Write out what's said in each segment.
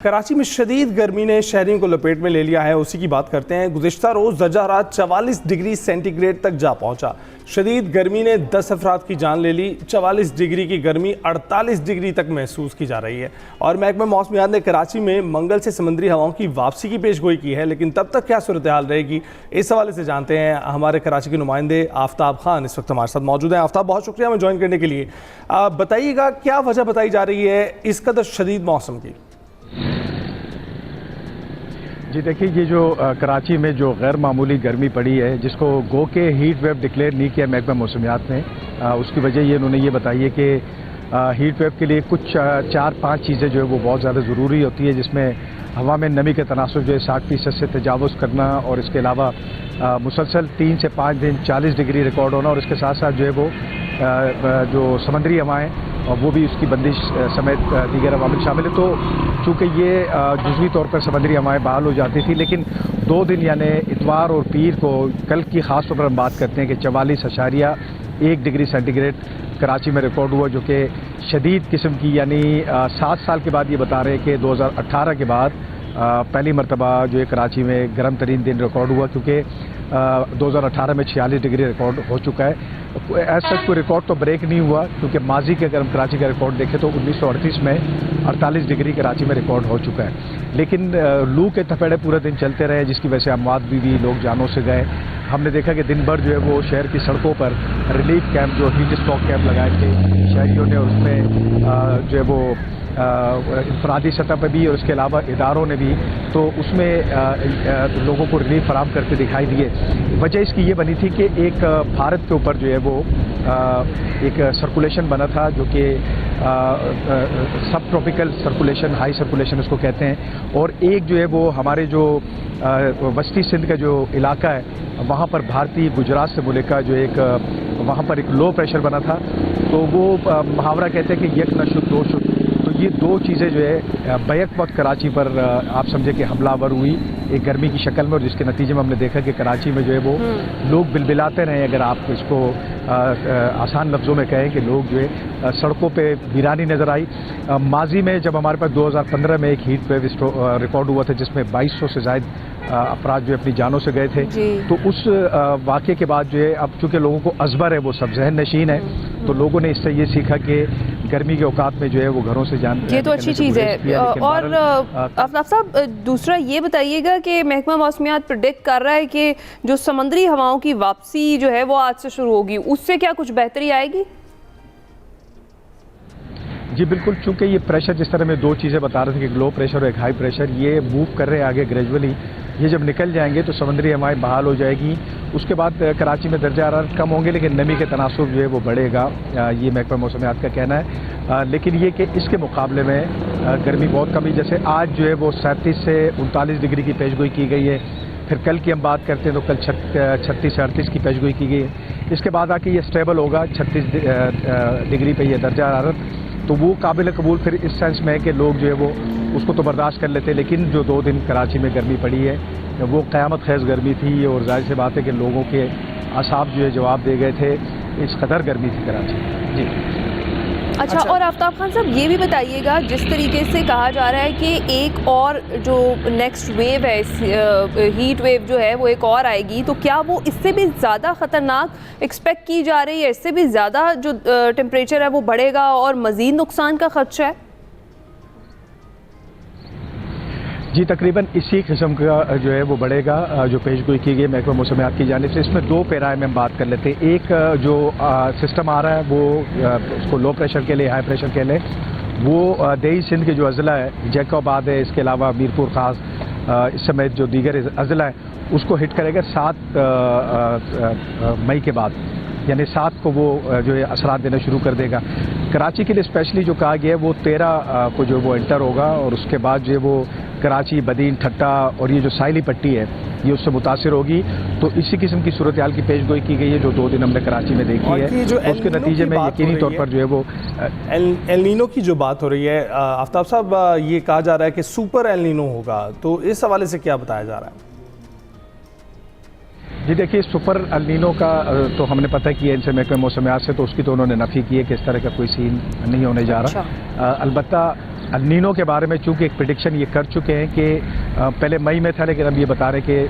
کراچی میں شدید گرمی نے شہریوں کو لپیٹ میں لے لیا ہے، اسی کی بات کرتے ہیں۔ گزشتہ روز درجہ حرارت 44 ڈگری سینٹی گریڈ تک جا پہنچا۔ شدید گرمی نے 10 افراد کی جان لے لی۔ 44 ڈگری کی گرمی 48 ڈگری تک محسوس کی جا رہی ہے، اور محکمہ موسمیات نے کراچی میں منگل سے سمندری ہواؤں کی واپسی کی پیش گوئی کی ہے، لیکن تب تک کیا صورتحال رہے گی، اس حوالے سے جانتے ہیں ہمارے کراچی کے نمائندے آفتاب خان اس وقت ہمارے ساتھ موجود ہیں۔ آفتاب، بہت شکریہ ہمیں جوائن کرنے کے لیے۔ بتائیے گا کیا وجہ بتائی جا رہی ہے اس قدر شدید موسم کی؟ جی دیکھیے، یہ جو کراچی میں جو غیر معمولی گرمی پڑی ہے، جس کو گو کے ہیٹ ویو ڈکلیئر نہیں کیا محکمہ موسمیات نے، اس کی وجہ یہ انہوں نے یہ بتائی ہے کہ ہیٹ ویو کے لیے کچھ 4-5 چیزیں جو ہے وہ بہت زیادہ ضروری ہوتی ہے، جس میں ہوا میں نمی کا تناسب جو ہے 60% سے تجاوز کرنا، اور اس کے علاوہ مسلسل 3 سے 5 دن 40 ڈگری ریکارڈ ہونا، اور اس کے ساتھ ساتھ جو ہے وہ جو سمندری ہوائیں وہ بھی اس کی بندش سمیت دیگر عوامل شامل ہے۔ تو چونکہ یہ جزوی طور پر سمندری ہوائیں بحال ہو جاتی تھی، لیکن 2 دن یعنی اتوار اور پیر کو، کل کی خاص طور پر ہم بات کرتے ہیں کہ 44.1 ڈگری سینٹی گریڈ کراچی میں ریکارڈ ہوا، جو کہ شدید قسم کی، یعنی 7 سال کے بعد یہ بتا رہے ہیں کہ 2018 کے بعد پہلی مرتبہ جو ہے کراچی میں گرم ترین دن ریکارڈ ہوا، کیونکہ 2018 میں 46 ڈگری ریکارڈ ہو چکا ہے۔ ایسا کوئی ریکارڈ تو بریک نہیں ہوا، کیونکہ ماضی کے اگر ہم کراچی کا ریکارڈ دیکھیں تو 1938 میں 48 ڈگری کراچی میں ریکارڈ ہو چکا ہے۔ لیکن لو کے تھپیڑے پورے دن چلتے رہے، جس کی وجہ سے اموات بھی لوگ جانوں سے گئے۔ ہم نے دیکھا کہ دن بھر جو ہے وہ شہر کی سڑکوں پر ریلیف کیمپ، جو ہیٹ اسٹاک کیمپ لگائے تھے شہریوں نے، اور اس میں جو ہے وہ انفرادی سطح پہ بھی اور اس کے علاوہ اداروں نے بھی، تو اس میں لوگوں کو ریلیف فراہم کرتے دکھائی دیے۔ وجہ اس کی یہ بنی تھی کہ ایک بھارت کے اوپر جو ہے وہ ایک سرکولیشن بنا تھا، جو کہ سب ٹراپیکل سرکولیشن، ہائی سرکولیشن اس کو کہتے ہیں، اور ایک جو ہے وہ ہمارے جو وسطی سندھ کا جو علاقہ ہے، وہاں پر بھارتی گجرات سے ملکہ جو ایک وہاں پر ایک لو پریشر بنا تھا۔ تو وہ محاورہ کہتے ہیں کہ یک نہ شد دو شد، تو یہ 2 چیزیں جو ہے بیک وقت کراچی پر آپ سمجھے کہ حملہ آور ہوئی ایک گرمی کی شکل میں، اور جس کے نتیجے میں ہم نے دیکھا کہ کراچی میں جو ہے وہ لوگ بلبلاتے رہے۔ اگر آپ اس کو آسان لفظوں میں کہیں کہ لوگ جو ہے سڑکوں پہ ویرانی نظر آئی۔ ماضی میں جب ہمارے پاس 2015 میں ایک ہیٹ ویو ریکارڈ ہوا تھا، جس میں 2200 سے زائد افراد جو اپنی جانوں سے گئے تھے، تو اس واقعے کے بعد جو ہے اب چونکہ لوگوں کو ازبر ہے، وہ سب ذہن نشین ہے، تو لوگوں نے اس سے یہ سیکھا کہ گرمی کے اوقات میں جو ہے وہ گھروں سے جان، یہ تو اچھی چیز ہے۔ اور آفتاب صاحب، دوسرا یہ بتائیے گا کہ محکمہ موسمیات پریڈکٹ کر رہا ہے کہ جو سمندری ہواؤں کی واپسی جو ہے وہ آج سے شروع ہوگی، اس سے کیا کچھ بہتری آئے گی؟ جی بالکل، چونکہ یہ پریشر، جس طرح میں 2 چیزیں بتا رہے تھے کہ لو پریشر اور ایک ہائی پریشر، یہ موو کر رہے ہیں آگے گریجولی۔ یہ جب نکل جائیں گے تو سمندری ہوائیں بحال ہو جائے گی، اس کے بعد کراچی میں درجہ حرارت کم ہوں گے، لیکن نمی کے تناسب جو ہے وہ بڑھے گا، یہ محکمہ موسمیات کا کہنا ہے۔ لیکن یہ کہ اس کے مقابلے میں گرمی بہت کم ہے، جیسے آج جو ہے وہ 37 سے 39 ڈگری کی پیشگوئی کی گئی ہے، پھر کل کی ہم بات کرتے ہیں تو کل 36 سے 38 کی پیشگوئی کی گئی ہے۔ اس کے بعد آ کے یہ اسٹیبل ہوگا 36 ڈگری پہ یہ درجہ حرارت، تو وہ قابل قبول پھر اس سینس میں ہے کہ لوگ جو ہے وہ اس کو تو برداشت کر لیتے، لیکن جو 2 دن کراچی میں گرمی پڑی ہے وہ قیامت خیز گرمی تھی، اور ظاہر سی بات ہے کہ لوگوں کے اعصاب جو ہے جواب دے گئے تھے، اس قدر گرمی تھی کراچی۔ جی اچھا، اور آفتاب خان صاحب یہ بھی بتائیے گا، جس طریقے سے کہا جا رہا ہے کہ ایک اور جو نیکسٹ ویو ہے، ہیٹ ویو جو ہے وہ ایک اور آئے گی، تو کیا وہ اس سے بھی زیادہ خطرناک ایکسپیکٹ کی جا رہی ہے؟ اس سے بھی زیادہ جو ٹیمپریچر ہے وہ بڑھے گا اور مزید نقصان کا خدشہ ہے؟ جی تقریباً اسی قسم کا جو ہے وہ بڑھے گا، جو پیش گوئی کی گئی محکمہ موسمیات کی جانب سے۔ اس میں 2 پیرائے میں ہم بات کر لیتے ہیں۔ ایک جو سسٹم آ رہا ہے، وہ اس کو لو پریشر کے لیے، ہائی پریشر کے لیے، وہ دیہی سندھ کے جو اضلاع ہے، جیکوباد ہے، اس کے علاوہ میرپور خاص، اس سمیت جو دیگر اضلاع ہے، اس کو ہٹ کرے گا 7 مئی کے بعد، یعنی 7 کو وہ جو ہے اثرات دینا شروع کر دے گا۔ کراچی کے لیے اسپیشلی جو کہا گیا ہے وہ 13 کو جو وہ انٹر ہوگا، اور اس کے بعد جو ہے وہ کراچی، بدین، ٹھٹا اور یہ جو ساحلی پٹی ہے یہ اس سے متاثر ہوگی۔ تو اسی قسم کی صورتحال کی پیش گوئی کی گئی ہے جو 2 دن ہم نے کراچی میں دیکھی ہے، اس کے نتیجے میں یقینی طور پر جو ہے وہ ایل نینو کی جو بات ہو رہی ہے، آفتاب صاحب یہ کہا جا رہا ہے کہ سپر ایل نینو ہوگا، تو اس حوالے سے کیا بتایا جا رہا ہے؟ جی دیکھیے، سپر ایل نینو کا تو ہم نے پتہ کیا ان سے محکمہ موسمیات سے، تو اس کی تو انہوں نے نفی کی ہے کہ اس طرح کا کوئی سین نہیں ہونے جا رہا۔ البتہ النینو کے بارے میں چونکہ ایک پریڈکشن یہ کر چکے ہیں کہ پہلے مئی میں تھا، لیکن اب یہ بتا رہے کہ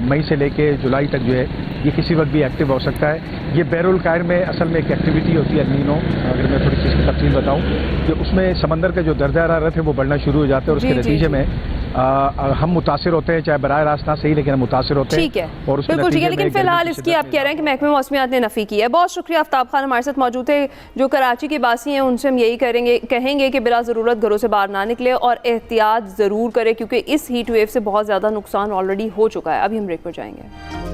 مئی سے لے کے جولائی تک جو ہے یہ کسی وقت بھی ایکٹیو ہو سکتا ہے. یہ بحر الکاہل میں اصل میں ایک ایکٹیویٹی ہوتی ہے النینو. اگر میں تھوڑی سی اس کی تفصیل بتاؤں کہ اس میں سمندر کا جو درجہ حرارت ہے وہ بڑھنا شروع ہو جاتا ہے، اور اس کے نتیجے میں ہم متاثر ہوتے ہیں، چاہے براہ راست نہ صحیح لیکن ہم متاثر ہوتے ہیں. ٹھیک ہے، بالکل ٹھیک ہے، لیکن فی الحال اس کی آپ کہہ رہے ہیں کہ محکمہ موسمیات نے نفی کی ہے. بہت شکریہ آفتاب خان ہمارے ساتھ موجود تھے. جو کراچی کے باسی ہیں ان سے ہم یہی کہیں گے کہ بلا ضرورت گھروں سے باہر نہ نکلے اور احتیاط ضرور کرے، کیونکہ اس ہیٹ ویو سے بہت زیادہ نقصان آلریڈی ہو چکا ہے. ابھی ہم بریک پر جائیں گے.